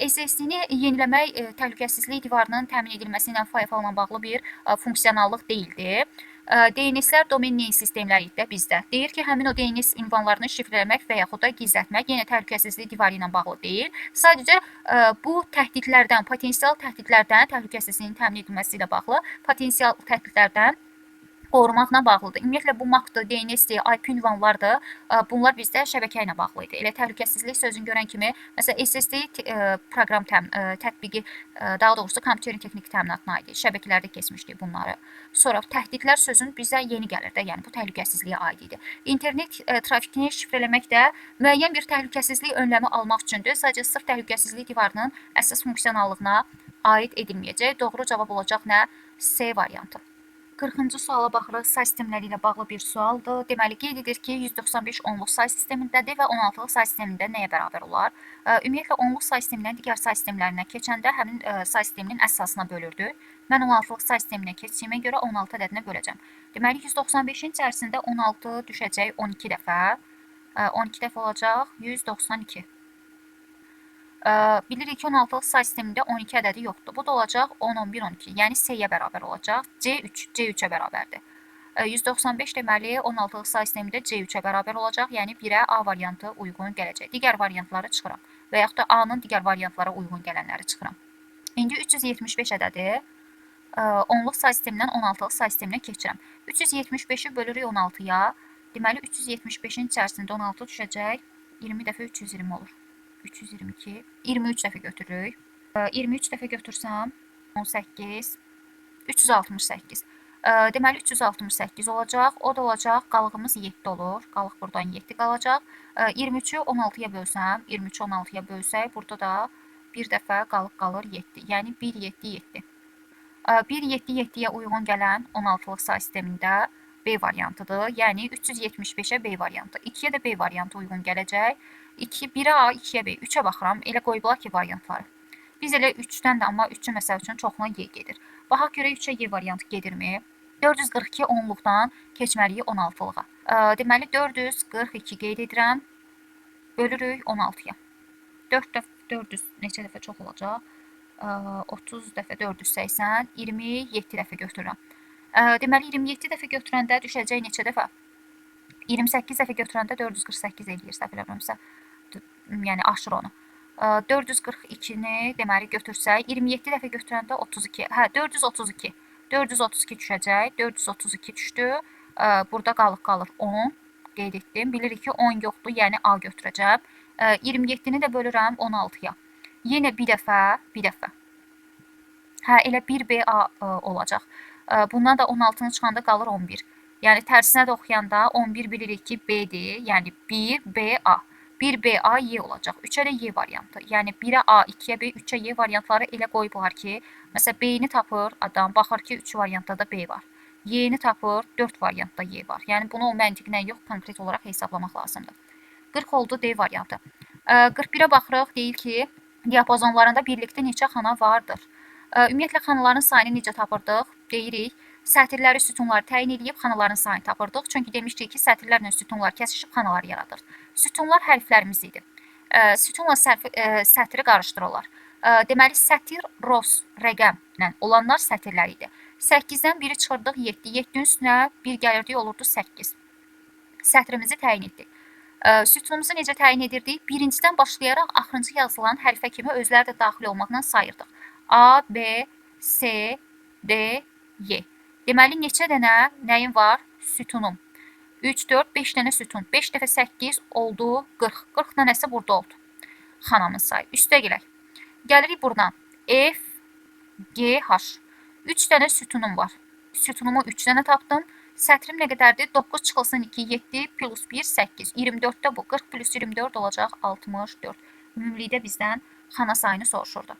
SSD-ni yeniləmək təhlükəsizlik divarının təmin edilməsi ilə fayfalla bağlı bir funksionallıq deyildi. DNS-lər domen name sistemləri də bizdə. Deyir ki, həmin o DNS ünvanlarını şifrələmək və yaxud da gizlətmək yenə təhlükəsizlik divarı ilə bağlı deyil. Sadəcə bu təhdidlərdən, potensial təhdidlərdən, təhlükəsizliyin təmin edilməsi ilə bağlı potensial təhdidlərdən qorumaqla bağlıdır. Ümumiyyətlə, bu MAC-dır, DNS-dir, IP ünvanlardır. Bunlar bizdə şəbəkə ilə bağlı idi. Elə təhlükəsizlik sözünü görən kimi, məsələn, SSD proqram tətbiqi, daha doğrusu kompüterin texniki təminatına aid. Şəbəkələrdə keçmişdik bunları. Sonra təhdidlər sözün bizə yeni gəlir də, yəni bu təhlükəsizliyə aid idi. İnternet trafikini şifrələmək də müəyyən bir təhlükəsizlik önləmi almaq üçündür. Sadəcə sırf təhlükəsizlik divarının əsas funksionallığına aid edilməyəcək. Doğru cavab olacaq nə? C variantı. 40-cı suala baxırıq. Say sistemləri ilə bağlı bir sualdır. Deməli, qeyd edir ki, 195 onluq say sistemindədir və 16-lıq say sistemində nəyə bərabər olar? Ümumiyyətlə, onluq say sistemindən digər say sistemlərinə keçəndə həmin say sisteminin əsasına bölürdük. Mən 16-lıq say sisteminə keçdiyimə görə 16 ədədinə böləcəm. Deməli, 195-in içərisində 16 düşəcək 12 dəfə. 12 dəfə olacaq 192. Bilirik ki, 16-lıq say sistemində 12 ədədi yoxdur. Bu da olacaq 10, 11, 12. Yəni C-yə bərabər olacaq. C3-ə bərabərdir. 195 deməli 16-lıq say sistemində C3-ə bərabər olacaq. Yəni 1-ə A variantı uyğun gələcək. Digər variantları çıxıram. Və yaxud da A-nın digər variantlara uyğun gələnləri çıxıram. İndi 375 ədədi 10-luq say sistemindən 16-lıq say sisteminə keçirəm. 375-i bölürük 16-ya. Deməli, 375-in içərisində 16 düşəcək. 20 dəfə 320 olur. 322, 23 dəfə götürürük. 23 dəfə götürsəm 18, 368. Deməli 368 olacaq. O da olacaq, qalığımız 7 olur. Qalıq buradan 7 qalacaq. 23-ü 16-ya bölsəm, 23-ü 16-ya bölsək, burada da bir dəfə qalıq qalır 7. Yəni 1, 7, 7. 1, 7, 7-yə uyğun gələn 16-lıq say sistemində B variantıdır. Yəni 375-ə B variantı. 2-yə də B variantı uyğun gələcək. 1-ə A, 2-yə B, 3-ə baxıram. Elə qoyublar ki, variantları. Biz elə 3-dən də, amma 3-ü məsəl üçün çoxuna Y gedir. Baxaq görə 3-ə Y variantı gedirmi? 442 onluqdan keçməliyik 16-lığa. Deməli, 442 qeyd edirəm. Bölürük 16-ya. 400 neçə dəfə çox olacaq? 30 dəfə 480, 27 dəfə götürürəm. Deməli, 27 dəfə götürəndə düşəcək neçə dəfə? 28 dəfə götürəndə 448 eləyir, səhv eləmirəmsə. Yəni, aşır onu. 442-ni deməli götürsək, 27 dəfə götürəndə 32. Hə, 432. 432 düşəcək. 432 düşdü. Burada qalır 10. Qeyd etdim. Bilirik ki, 10 yoxdur, yəni A götürəcəm. 27-ni də bölürəm 16-ya. Yenə bir dəfə. Hə, elə 1BA olacaq. Bundan da 16-nı çıxanda qalır 11. Yəni tərsinə də oxuyanda 11 bilirik ki, B-dir. Yəni 1BA. 1BA Y olacaq. 3-ə də Y variantı. Yəni 1-ə A, 2-yə B, 3-ə Y variantları elə qoyublar ki, məsələn B-ni tapır adam, baxır ki, 3 variantda da B var. Y-ni tapır, 4 variantda Y var. Yəni bunu o məntiqlə yox, konkret olaraq hesablamaq lazımdır. 40 oldu D variantı. 41-ə baxırıq, deyil ki, diapazonlarında birlikdə neçə xana vardır. Ümumiyyətlə xanaların sayını necə tapırdıq? Deyirik, sətirləri, sütunları təyin edib xanaların sayını tapırdıq. Çünki demişdik ki, sətirlərlə sütunlar kəsişib xanalar yaradır. Sütunlar hərflərimiz idi. Sütunla sətiri qarışdırırlar. Deməli, sətir, roz, rəqəmlə olanlar sətirlər idi. 8-dən 1-i çıxırdıq 7. 7-nin üstünə 1 gəlirdik, olurdu 8. Sətrimizi təyin etdik. Sütunumuzu necə təyin edirdik? Birincidən başlayaraq axırıncı yazılan hərfə kimi özləri də daxil olmaqla sayırdıq. A, B, C, D, Y. Deməli, neçə dənə nəyim var? Sütunum. 3, 4, 5 dənə sütun. 5 dəfə 8 oldu 40. 40 dənəsi burada oldu. Xanamın sayı. Üstə gələk. Gəlirik buradan. F, G, H. 3 dənə sütunum var. Sütunumu 3 dənə tapdım. Sətrim nə qədərdir? 9 çıxılsın 2, 7 plus 1, 8. 24-də bu. 40 plus 24 olacaq 64. Ümumilikdə bizdən xana sayını soruşurdu.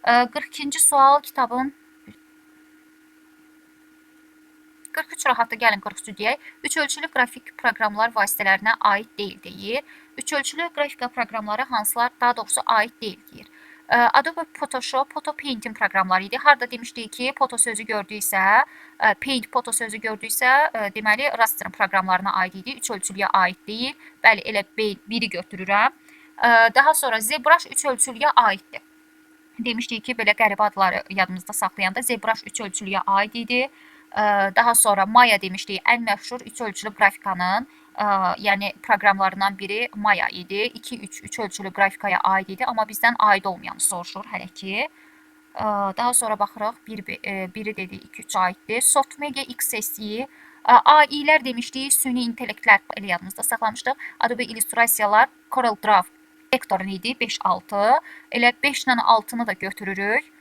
42-ci sual kitabın 43 rahatlı gəlin 43-cü deyək. 3 ölçülü qrafik proqramlar vasitələrinə aid deyil deyir. 3 ölçülü qrafika proqramları hansılar daha doğrusu aid deyil deyir. Adobe Photoshop, Photo Paint'in proqramları idi. Harda demişdik ki, Photo sözü gördüksə, Paint Photo sözü gördüksə, deməli rasterın proqramlarına aid idi. 3 ölçülüyə aid deyil. Bəli, elə biri götürürəm. Daha sonra ZBrush 3 ölçülüyə aiddir. Demişdik ki, belə qəribə adları yadımızda saxlayanda ZBrush 3 ölçülüyə aid idi. Daha sonra Maya demişdik, ən məşhur 3 ölçülü qrafikanın yəni proqramlarından biri Maya idi. 2-3 3 ölçülü qrafikaya aid idi, amma bizdən aid olmayanı soruşur hələ ki. Daha sonra baxırıq, biri dedi 2-3 aiddir. Softmega XSI, AI-lər demişdik, süni intellektlər elə yadımızda saxlamışdıq. Adobe İllustrasiyalar, Corel Draw vektorun idi 5-6. Elə 5 ilə 6-nı da götürürük.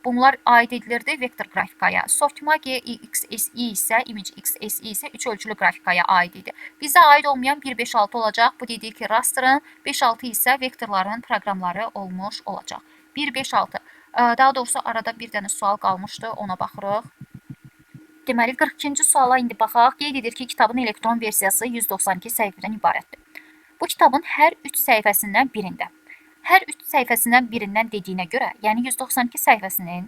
Bunlar aid edilirdi vektor qrafikaya. Softmega XSI isə, Image XSI isə 3 ölçülü qrafikaya aid idi. Bizə aid olmayan 1-5-6 olacaq. Bu dedik ki, rasterın 5-6 isə vektorların proqramları olmuş olacaq. 1-5-6. Daha doğrusu arada bir dənə sual qalmışdı, ona baxırıq. Deməli, 42-ci suala indi baxaq. Qeyd edir ki, kitabın elektron versiyası 192 səhifədən ibarətdir. Bu kitabın hər 3 səhifəsindən birində. Hər 3 səhifəsindən birindən dediyinə görə, yəni 192 səhifəsinin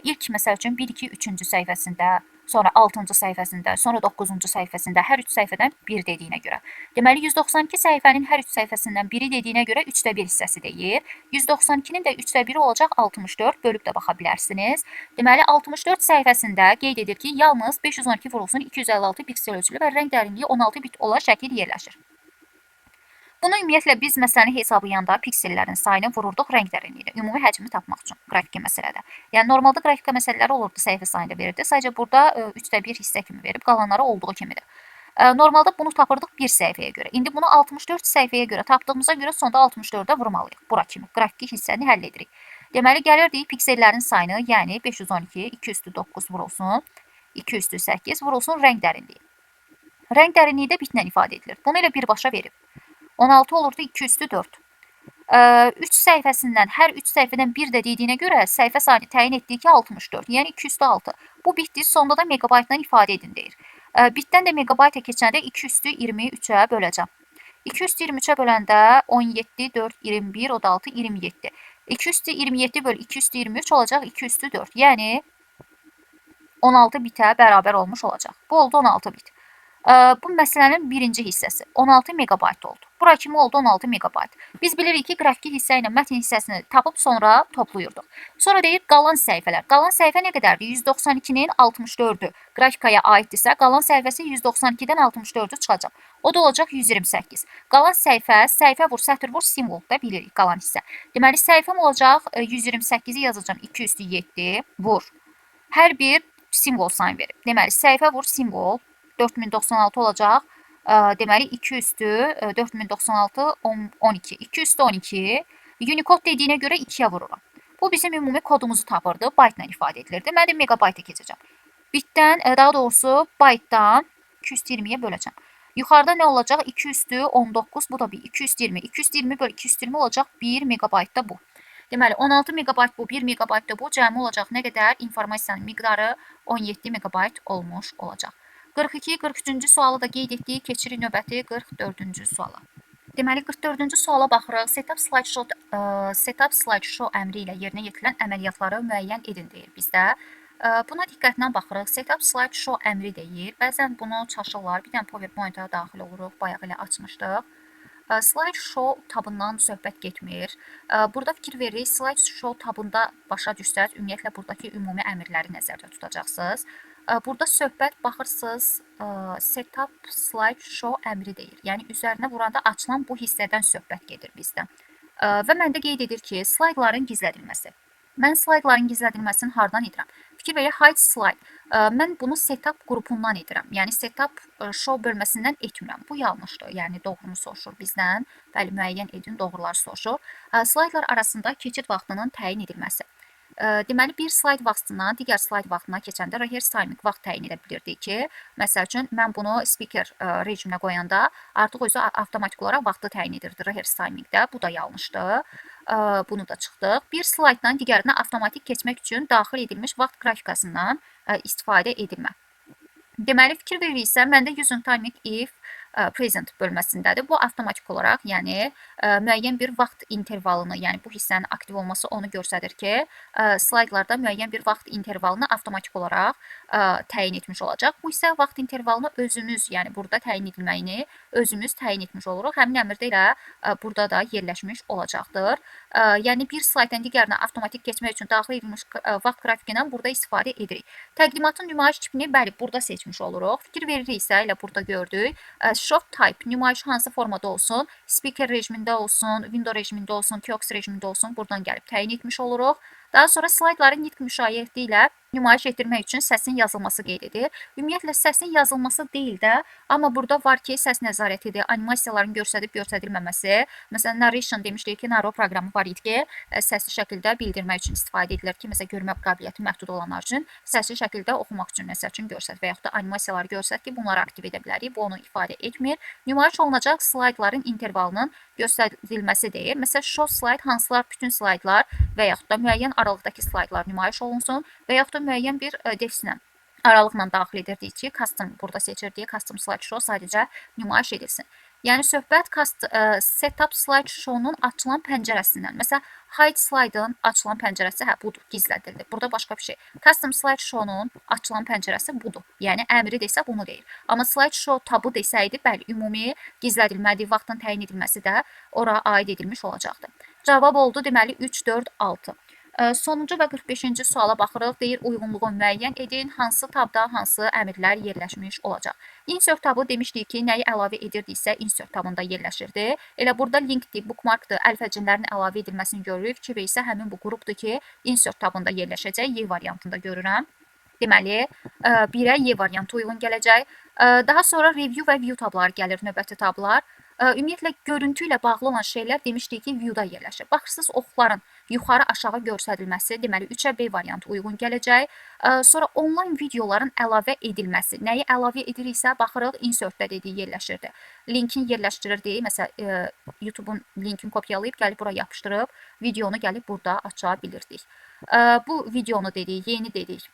ilk məsəl üçün 1, 2, 3-cü səhifəsində, sonra 6-cı səhifəsində, sonra 9-cu səhifəsində hər 3 səhifədən 1 dediyinə görə. Deməli, 192 səhifənin hər 3 səhifəsindən biri dediyinə görə 3də 1 hissəsi deyir. 192-nin də 3də 1-i olacaq 64, bölüb də baxa bilərsiniz. Deməli, 64 səhifəsində qeyd edir ki, yalnız 512 vurulsun 256 piksel ölçülü və rəng dərinliyi 16 bit olan şəkil yerləşir. Bunu ümumiyyətlə biz məsələni hesablayanda piksellərin sayını vururduq rəng dərinliyinə, ümumi həcmi tapmaq üçün qrafiki məsələdə. Yəni normalda qrafika məsələləri olurdu, səhifə sayını verirdi. Sadəcə burada 3də 1 hissə kimi verib, qalanları olduğu kimidir. Normalda bunu tapırdıq bir səhifəyə görə. İndi bunu 64 səhifəyə görə tapdığımıza görə sonda 64-ə vurmalıyıq. Bura kimi qrafiki hissəni həll edirik. Deməli, gəlirdik piksellərin sayını, yəni 512, 2 üstü 9 vurulsun, 2 üstü 8 vurulsun rəng dərinliyi. Rəng dərinliyi də bitlə ifadə edilir. Bunu elə birbaşa verib. 16 olurdu 2 üstü 4. 3 səhifəsindən, hər 3 səhifədən 1 də dediyinə görə səhifə sayını təyin etdiyi ki 64, yəni 2 üstü 6. Bu bitdi, sonda da megabaytla ifadə edin deyir. Bitdən də megabayta keçəndə 2 üstü 23-ə böləcəm. 2 üstü 23-ə böləndə 17, 4, 21, o da 6, 27. 2 üstü 27 böl 2 üstü 23 olacaq 2 üstü 4. Yəni 16 bitə bərabər olmuş olacaq. Bu oldu 16 bit. Bu məsələnin birinci hissəsi 16 megabayt oldu. Bura kimi oldu 16 megabayt. Biz bilirik ki, qrafiki hissə ilə mətn hissəsini tapıb sonra toplayırdıq. Sonra deyir qalan səhifələr. Qalan səhifə nə qədərdir? 192-nin 64-ü qrafikaya aiddirsə, qalan səhifəsi 192-dən 64-ü çıxacaq. O da olacaq 128. Qalan səhifə vur, sətr vur, simvol da bilirik qalan hissə. Deməli, səhifəm olacaq 128-i yazacağam 2/7 vur. Hər bir simvol sayı verib. Deməli, səhifə vur, simvol 4096 olacaq. Deməli, 2/4096 12. 2/12 Unicode dediyinə görə 2-yə vururam. Bu bizim ümumi kodumuzu tapırdı. Byte ilə ifadə edilirdi. Mən də megabayta keçəcəm. Bitdən, daha doğrusu baytdan 220-yə böləcəm. Yuxarıda nə olacaq? 2/19, bu da bir 220. 220 böl 220 olacaq 1 megabaytda bu. Deməli, 16 megabayt bu, 1 megabayt da bu. Cəmi olacaq nə qədər? İnformasiyanın miqdarı 17 megabayt olmuş olacaq. 42-43-cü sualı da qeyd etdik. Keçirik növbəti 44-cü suala. Deməli, 44-cü suala baxırıq. Setup slideshow əmri ilə yerinə yetirilən əməliyyatları müəyyən edin deyir bizdə. Buna diqqətlə baxırıq. Setup slideshow əmri deyir. Bəzən bunu çaşırlar. Bir dənə PowerPoint-a daxil oluruq. Bayaq elə açmışdıq. Slideshow tabından söhbət getmir. Burada fikir veririk. Slideshow tabında başa düşsəz, ümumiyyətlə buradakı ümumi əmrləri nəzərdə tutacaqsınız. Burada söhbət baxırsınız, setup slideshow əmri deyir. Yəni, üzərinə vuranda açılan bu hissədən söhbət gedir bizdən. Və məndə qeyd edir ki, slaydların gizlədilməsi. Mən slaydların gizlədilməsini hardan edirəm? Fikir verir, hide slide. Mən bunu setup qrupundan edirəm. Yəni, setup show bölməsindən etmirəm. Bu yanlışdır. Yəni, doğrunu soruşur bizdən. Bəli, müəyyən edin, doğrular soruşur. Slaydlar arasında keçid vaxtının təyin edilməsi. Deməli, bir slayd vaxtından digər slayd vaxtına keçəndə rehearse timing vaxt təyin edə bilirdik ki, məsəl üçün, mən bunu speaker rejiminə qoyanda artıq özü avtomatik olaraq vaxtı təyin edirdi rehearse timingdə. Bu da yanlışdır. Bunu da çıxdıq. Bir slayddan digərinə avtomatik keçmək üçün daxil edilmiş vaxt qrafikasından istifadə edilmə. Deməli, fikir veririksə, məndə using timing if present bölməsindədir. Bu avtomatik olaraq, yəni müəyyən bir vaxt intervalını, yəni bu hissənin aktiv olması onu göstərir ki, slaydlarda müəyyən bir vaxt intervalını avtomatik olaraq təyin etmiş olacaq. Bu isə vaxt intervalını özümüz, yəni burada təyin edilməyini özümüz təyin etmiş oluruq. Həmin əmrdə ilə burada da yerləşmiş olacaqdır. Yəni bir slayddan digərinə avtomatik keçmək üçün daxil edilmiş vaxt qrafikindən burada istifadə edirik. Təqdimatın nümayiş tipini bəli burada seçmiş oluruq. Fikir veririksə elə burada gördük. Show type nümayiş hansı formada olsun, speaker rejimində olsun, window rejimində olsun, Kiox rejimində olsun, buradan gəlib təyin etmiş oluruq. Daha sonra slaydların nitq müşayiəti ilə nümayiş etdirmək üçün səsin yazılması qeyd edir. Ümumiyyətlə, səsin yazılması deyil də, amma burada var ki, səs nəzarətidir, animasiyaların göstərilməməsi. Məsələn, narration demişdik ki, Naro proqramı var idi ki, səsli şəkildə bildirmək üçün istifadə edilir ki, məsələn, görmə qabiliyyəti məhdud olanlar üçün səsli şəkildə oxumaq üçün məsəl üçün göstər və yaxud da animasiyaları göstər ki, bunları aktiv edə bilərik. Bu onu ifadə etmir. Nümayiş olunacaq slaydların intervalının göstərilməsi deyir. Məsələn, show slide hansılar bütün slaydlar və yaxud da müəyyən aralıqdakı slaydlar nümayiş olunsun və yaxud da müəyyən bir defislə aralıqla daxil edirdik ki, custom burada seçirdik, custom slideshow sadəcə nümayiş edilsin. Yəni, söhbət setup slideshow-nun açılan pəncərəsindən. Məsələn, hide slide-ın açılan pəncərəsi, budur, gizlədildi. Burada başqa bir şey. Custom slideshow-nun açılan pəncərəsi budur. Yəni, əmri desə bunu deyir. Amma slideshow tabu desəydi, bəli, ümumi gizlədilmədiyi vaxtın təyin edilməsi də ora aid edilmiş olacaqdır. Cavab oldu, deməli, 3, 4, 6. Sonuncu və 45-ci suala baxırıq. Deyir, uyğunluğu müəyyən edin, hansı tabda hansı əmrlər yerləşmiş olacaq. Insert tabı demişdik ki, nəyi əlavə edirdiksə insert tabında yerləşirdi. Elə burada linkdir, bookmarkdır, əlfəcimlərin əlavə edilməsini görürük ki, və isə həmin bu qrupdur ki, insert tabında yerləşəcək. Y variantında görürəm. Deməli, 1-ə Y variantı uyğun gələcək. Daha sonra review və view tabları gəlir, növbəti tablar. Ümumiyyətlə, görüntü ilə bağlı olan şeylər demişdik ki, view-da yerləşir. Baxırsınız, oxların yuxarı aşağı göstərilməsi, deməli 3-ə B variantı uyğun gələcək. Sonra onlayn videoların əlavə edilməsi. Nəyi əlavə ediriksə, baxırıq, insert-də dediyi yerləşirdi. Linkin yerləşdirirdik. Məsələn, YouTube-un linkini kopyalayıb, gəlib bura yapışdırıb, videonu gəlib burada aça bilirdik. Bu videonu dedik, yeni dedik.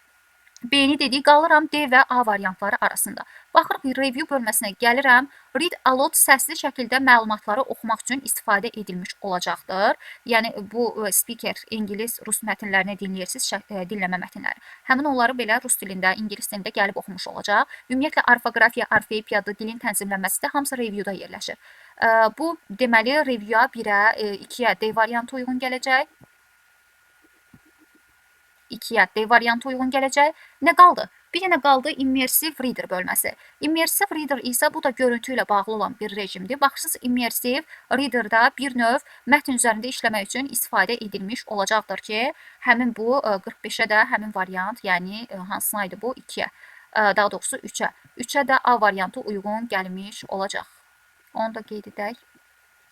B-ni dedik, qalıram D və A variantları arasında. Baxırıq, review bölməsinə gəlirəm. Read aloud səsli şəkildə məlumatları oxumaq üçün istifadə edilmiş olacaqdır. Yəni, bu speaker, ingilis, rus mətnlərini dinləyirsiniz, dinləmə mətnləri. Həmin onları belə rus dilində, ingilis dilində gəlib oxumuş olacaq. Ümumiyyətlə, orfoqrafiya, orfeopiyadır, dilin tənzimlənməsi də hamısı reviewda yerləşir. Bu, deməli, review'a 1-ə, 2-yə D variantı uyğun gələcək. 2-yə D variantı uyğun gələcək. Nə qaldı? Bir dənə qaldı immersive reader bölməsi. Immersive reader isə bu da görüntü ilə bağlı olan bir rejimdir. Baxırsınız, immersive readerda bir növ mətn üzərində işləmək üçün istifadə edilmiş olacaqdır ki, həmin bu 45-ə də həmin variant, yəni hansına idi bu? 2-yə, daha doğrusu 3-ə. 3-ə də A variantı uyğun gəlmiş olacaq. Onu da qeyd edək.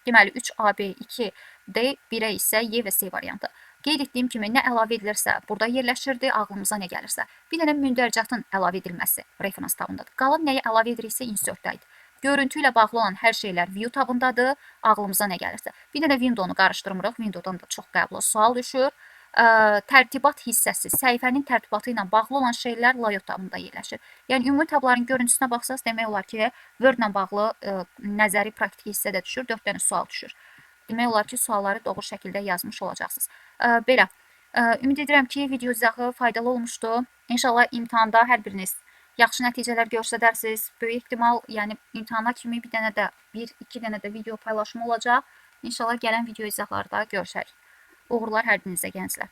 Deməli, 3AB, 2D, 1-ə isə Y və C variantı. Qeyd etdiyim kimi, nə əlavə edilirsə, burada yerləşirdi, ağlımıza nə gəlirsə. Bir dənə mündərcatın əlavə edilməsi referans tabındadır. Qalan nəyə əlavə ediriksə, insertdaydı. Görüntü ilə bağlı olan hər şeylər view tabındadır, ağlımıza nə gəlirsə. Bir dənə window-nu qarışdırmırıq, window-dan da çox qəbul sual düşür. Tərtibat hissəsi, səhifənin tərtibatı ilə bağlı olan şeylər layout tabında yerləşir. Yəni, ümumi tabların görüntüsünə baxsaq, demək olar ki, Word-la bağlı nəzəri praktiki hissə də düşür, 4 dənə sual düşür. Demək olar ki, sualları doğru şəkildə yazmış olacaqsınız. Belə, ümid edirəm ki, video izahı faydalı olmuşdur. İnşallah imtahanda hər biriniz yaxşı nəticələr göstərərsiniz. Böyük ehtimal, yəni imtahana kimi bir dənə də, 1-2 dənə də video paylaşımı olacaq. İnşallah gələn video izahlarda görüşərik. Uğurlar hər birinizə, gənclər.